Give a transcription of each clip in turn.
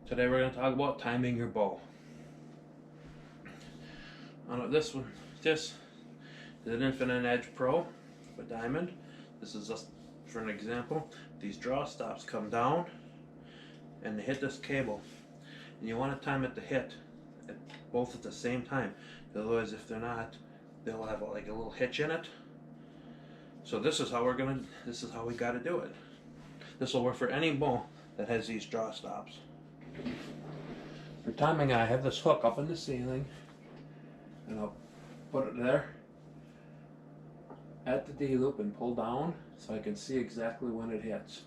Today we're going to talk about timing your bow. On this one, this is an Infinite Edge Pro with diamond. This is just for an example. These draw stops come down and they hit this cable, and you want to time it to hit both at the same time. Otherwise, if they're not, they'll have like a little hitch in it. So this is how we got to do it. This will work for any bow that has these draw stops. For timing, I have this hook up in the ceiling, and I'll put it there at the D-loop and pull down so I can see exactly when it hits.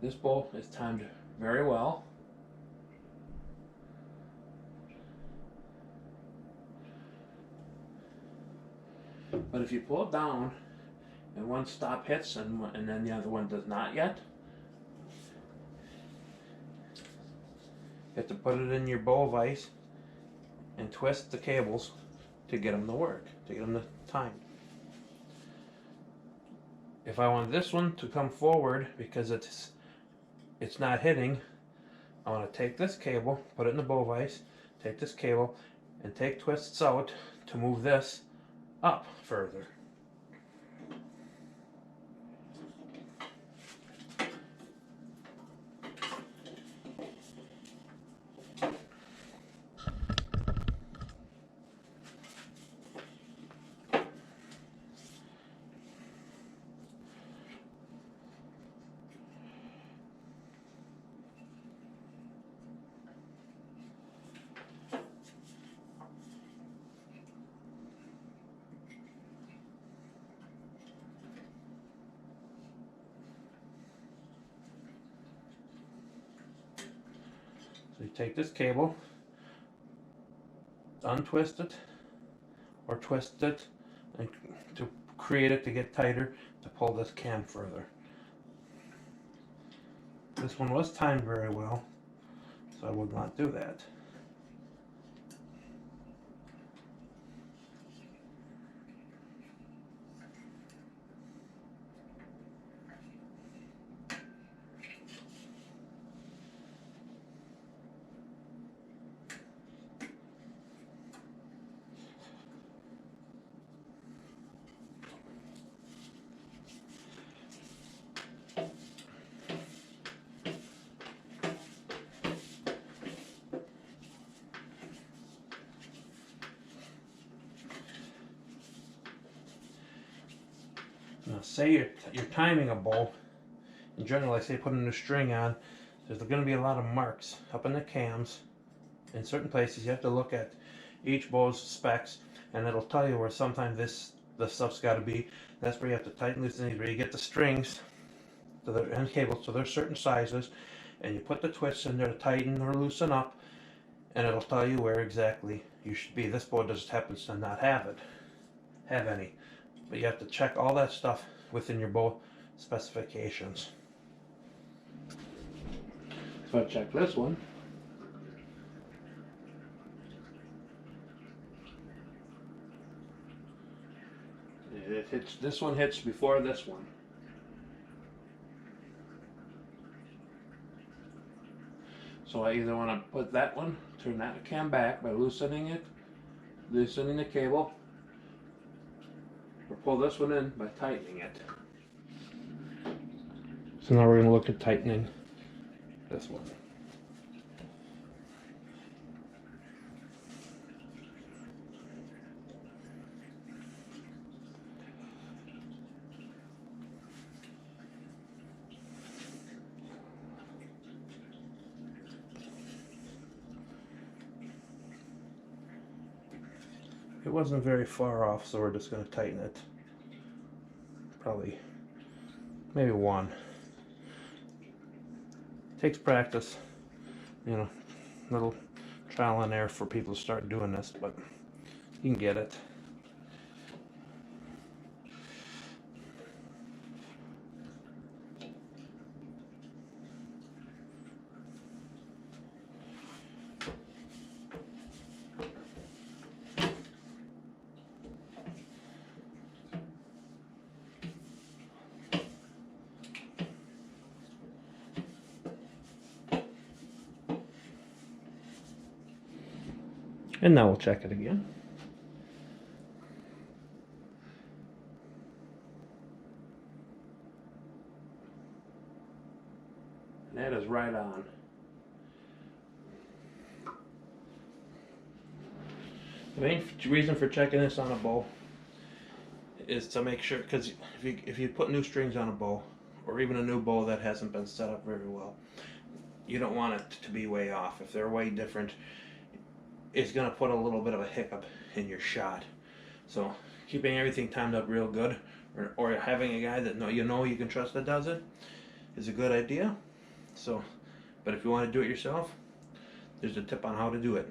This bow is timed very well. But if you pull it down and one stop hits and then the other one does not yet, you have to put it in your bow vise and twist the cables to get them to work, to get them to time. If I want this one to come forward because it's not hitting, I want to take this cable, put it in the bow vise, take this cable, and take twists out to move this up further. So you take this cable, untwist it, or twist it, and to create it to get tighter to pull this cam further. This one was timed very well, so I would not do that. Now, say you're timing a bow. In general, I say putting a string on. There's going to be a lot of marks up in the cams. In certain places, you have to look at each bow's specs, and it'll tell you where sometimes the stuff's got to be. That's where you have to tighten these things. Where you get the strings to the end cables, so there's certain sizes, and you put the twists in there to tighten or loosen up, and it'll tell you where exactly you should be. This bow just happens to not have any. But you have to check all that stuff within your bow specifications. So I checked this one. This one hits before this one. So I either want to put that one, turn that cam back by loosening the cable, or pull this one in by tightening it. So now we're going to look at tightening this one. It wasn't very far off, so we're just going to tighten it. Probably, maybe one. Takes practice, little trial and error for people to start doing this, but you can get it. And now we'll check it again. And that is right on. The main reason for checking this on a bow is to make sure, because if you put new strings on a bow, or even a new bow that hasn't been set up very well, you don't want it to be way off. If they're way different, it's going to put a little bit of a hiccup in your shot. So keeping everything timed up real good, or having a guy that you can trust that does it, is a good idea. So, but if you want to do it yourself, there's a tip on how to do it.